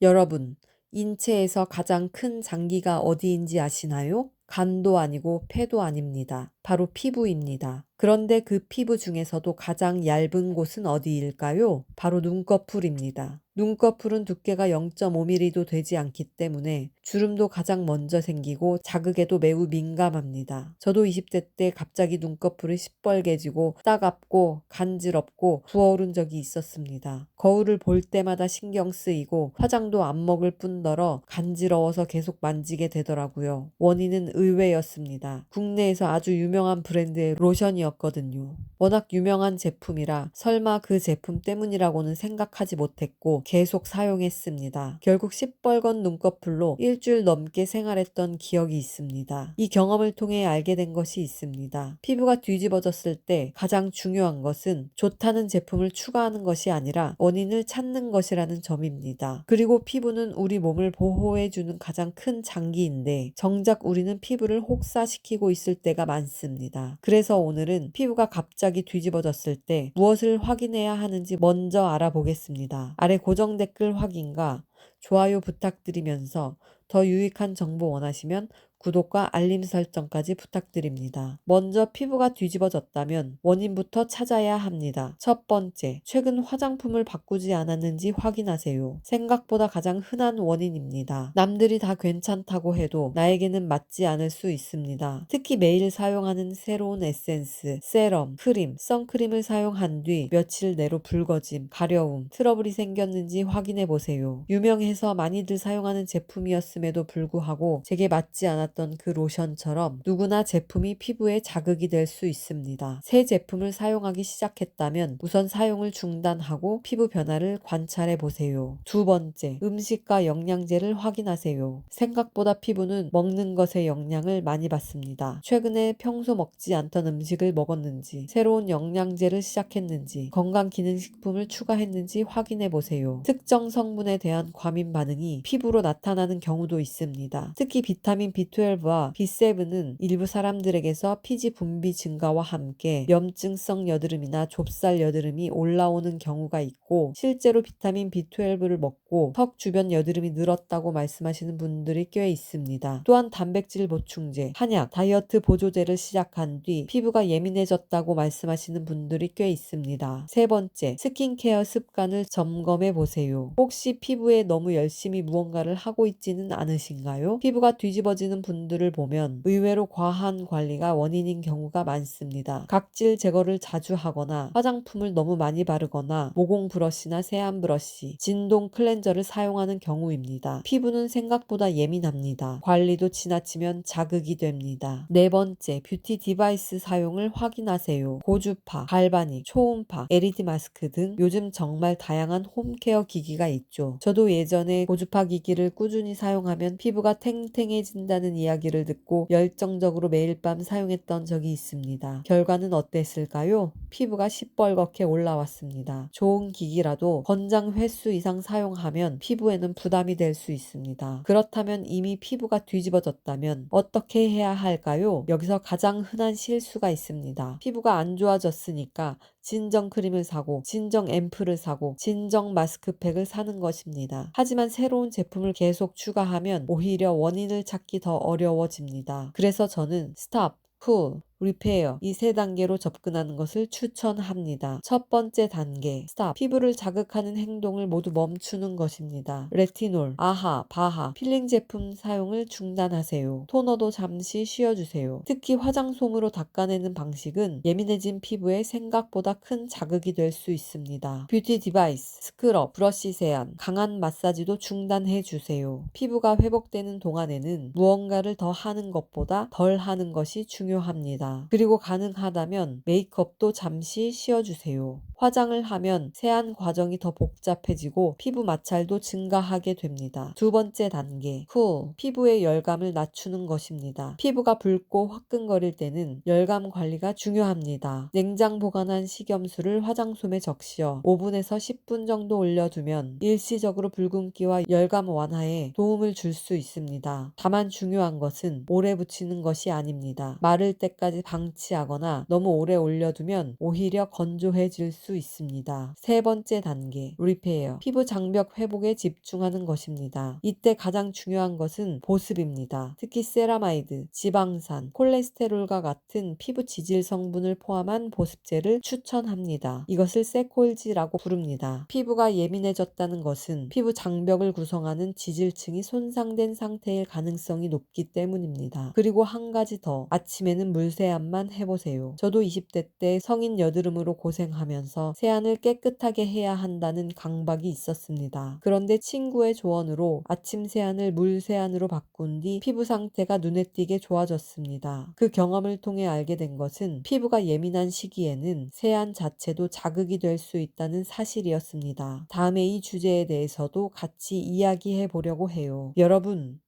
여러분, 인체에서 가장 큰 장기가 어디인지 아시나요? 간도 아니고 폐도 아닙니다. 바로 피부입니다. 그런데 그 피부 중에서도 가장 얇은 곳은 어디일까요? 바로 눈꺼풀입니다. 눈꺼풀은 두께가 0.5mm도 되지 않기 때문에 주름도 가장 먼저 생기고 자극에도 매우 민감합니다. 저도 20대 때 갑자기 눈꺼풀이 시뻘개지고 따갑고 간지럽고 부어오른 적이 있었습니다. 거울을 볼 때마다 신경 쓰이고 화장도 안 먹을 뿐더러 간지러워서 계속 만지게 되더라고요. 원인은 의외였습니다. 국내에서 아주 유명한 브랜드의 로션이었거든요. 워낙 유명한 제품이라 설마 그 제품 때문이라고는 생각하지 못했고 계속 사용했습니다. 결국 시뻘건 눈꺼풀로 일주일 넘게 생활했던 기억이 있습니다. 이 경험을 통해 알게 된 것이 있습니다. 피부가 뒤집어졌을 때 가장 중요한 것은 좋다는 제품을 추가하는 것이 아니라 원인을 찾는 것이라는 점입니다. 그리고 피부는 우리 몸을 보호해주는 가장 큰 장기인데 정작 우리는 피부를 혹사시키고 있을 때가 많습니다. 그래서 오늘은 피부가 갑자기 뒤집어졌을 때 무엇을 확인해야 하는지 먼저 알아보겠습니다. 아래 고정 댓글 확인과 좋아요 부탁드리면서 더 유익한 정보 원하시면 구독과 알림 설정까지 부탁드립니다. 먼저 피부가 뒤집어졌다면 원인부터 찾아야 합니다. 첫 번째, 최근 화장품을 바꾸지 않았는지 확인하세요. 생각보다 가장 흔한 원인입니다. 남들이 다 괜찮다고 해도 나에게는 맞지 않을 수 있습니다. 특히 매일 사용하는 새로운 에센스, 세럼, 크림, 선크림을 사용한 뒤 며칠 내로 붉어짐, 가려움, 트러블이 생겼는지 확인해 보세요. 유명해서 많이들 사용하는 제품이었음에도 불구하고 제게 맞지 않았던 그 로션처럼 누구나 제품이 피부에 자극이 될 수 있습니다. 새 제품을 사용하기 시작했다면 우선 사용을 중단하고 피부 변화를 관찰해 보세요. 두 번째, 음식과 영양제를 확인하세요. 생각보다 피부는 먹는 것에 영향을 많이 받습니다. 최근에 평소 먹지 않던 음식을 먹었는지, 새로운 영양제를 시작했는지, 건강기능식품을 추가했는지 확인해 보세요. 특정 성분에 대한 과민 반응이 피부로 나타나는 경우도 있습니다. 특히 비타민 B12와 B7은 일부 사람들에게서 피지 분비 증가와 함께 염증성 여드름이나 좁쌀 여드름이 올라오는 경우가 있고 실제로 비타민 B12를 먹고 턱 주변 여드름이 늘었다고 말씀하시는 분들이 꽤 있습니다. 또한 단백질 보충제, 한약, 다이어트 보조제를 시작한 뒤 피부가 예민해졌다고 말씀하시는 분들이 꽤 있습니다. 세 번째, 스킨케어 습관을 점검해 보세요. 혹시 피부에 너무 열심히 무언가를 하고 있지는 않으신가요? 피부가 뒤집어지는 분들을 보면 의외로 과한 관리가 원인인 경우가 많습니다. 각질 제거를 자주 하거나 화장품을 너무 많이 바르거나 모공 브러쉬나 세안 브러쉬, 진동 클렌저를 사용하는 경우입니다. 피부는 생각보다 예민합니다. 관리도 지나치면 자극이 됩니다. 네 번째, 뷰티 디바이스 사용을 확인하세요. 고주파, 갈바닉, 초음파, LED 마스크 등 요즘 정말 다양한 홈케어 기기가 있죠. 저도 예전에 고주파 기기를 꾸준히 사용하면 피부가 탱탱해진다는 이야기를 듣고 열정적으로 매일 밤 사용했던 적이 있습니다. 결과는 어땠을까요? 피부가 시뻘겋게 올라왔습니다. 좋은 기기라도 권장 횟수 이상 사용하면 피부에는 부담이 될 수 있습니다. 그렇다면 이미 피부가 뒤집어졌다면 어떻게 해야 할까요? 여기서 가장 흔한 실수가 있습니다. 피부가 안 좋아졌으니까 진정 크림을 사고 진정 앰플을 사고 진정 마스크팩을 사는 것입니다. 하지만 새로운 제품을 계속 추가하면 오히려 원인을 찾기 더 어려워집니다. 그래서 저는 스탑, 쿨, 리페어 이 세 단계로 접근하는 것을 추천합니다. 첫 번째 단계, 스탑. 피부를 자극하는 행동을 모두 멈추는 것입니다. 레티놀, 아하, 바하, 필링 제품 사용을 중단하세요. 토너도 잠시 쉬어주세요. 특히 화장솜으로 닦아내는 방식은 예민해진 피부에 생각보다 큰 자극이 될 수 있습니다. 뷰티 디바이스, 스크럽, 브러쉬 세안, 강한 마사지도 중단해주세요. 피부가 회복되는 동안에는 무언가를 더 하는 것보다 덜 하는 것이 중요합니다. 그리고 가능하다면 메이크업도 잠시 쉬어주세요. 화장을 하면 세안 과정이 더 복잡해지고 피부 마찰도 증가하게 됩니다. 두 번째 단계, 쿨. 피부의 열감을 낮추는 것입니다. 피부가 붉고 화끈거릴 때는 열감 관리가 중요합니다. 냉장 보관한 식염수를 화장솜에 적시어 5분에서 10분 정도 올려두면 일시적으로 붉은기와 열감 완화에 도움을 줄 수 있습니다. 다만 중요한 것은 오래 붙이는 것이 아닙니다. 마를 때까지 시간을 방치하거나 너무 오래 올려두면 오히려 건조해질 수 있습니다. 세 번째 단계, 리페어. 피부 장벽 회복에 집중하는 것입니다. 이때 가장 중요한 것은 보습입니다. 특히 세라마이드, 지방산, 콜레스테롤과 같은 피부 지질 성분을 포함한 보습제를 추천합니다. 이것을 세콜지라고 부릅니다. 피부가 예민해졌다는 것은 피부 장벽을 구성하는 지질층이 손상된 상태일 가능성이 높기 때문입니다. 그리고 한 가지 더, 아침에는 물세안만 해보세요. 저도 20대 때 성인 여드름으로 고생하면서 세안을 깨끗하게 해야 한다는 강박이 있었습니다. 그런데 친구의 조언으로 아침 세안을 물세안으로 바꾼 뒤 피부 상태가 눈에 띄게 좋아졌습니다. 그 경험을 통해 알게 된 것은 피부가 예민한 시기에는 세안 자체도 자극이 될 수 있다는 사실이었습니다. 다음에 이 주제에 대해서도 같이 이야기해 보려고 해요. 여러분,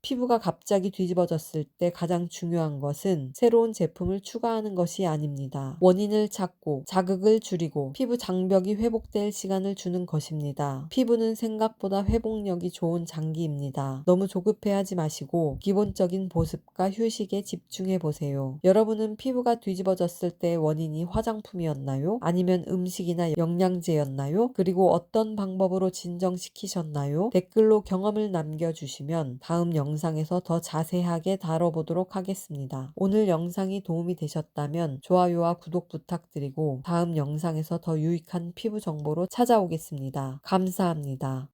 피부가 갑자기 뒤집어졌을 때 가장 중요한 것은 새로운 제품을 추가하는 것이 아닙니다. 원인을 찾고 자극을 줄이고 피부 장벽이 회복될 시간을 주는 것입니다. 피부는 생각보다 회복력이 좋은 장기입니다. 너무 조급해하지 마시고 기본적인 보습과 휴식에 집중해 보세요. 여러분은 피부가 뒤집어졌을 때의 원인이 화장품이었나요? 아니면 음식이나 영양제였나요? 그리고 어떤 방법으로 진정시키셨나요? 댓글로 경험을 남겨주시면 다음 영상에서 더 자세하게 다뤄보도록 하겠습니다. 오늘 영상이 도움이 되셨다면 좋아요와 구독 부탁드리고 다음 영상에서 더 유익한 피부 정보로 찾아오겠습니다. 감사합니다.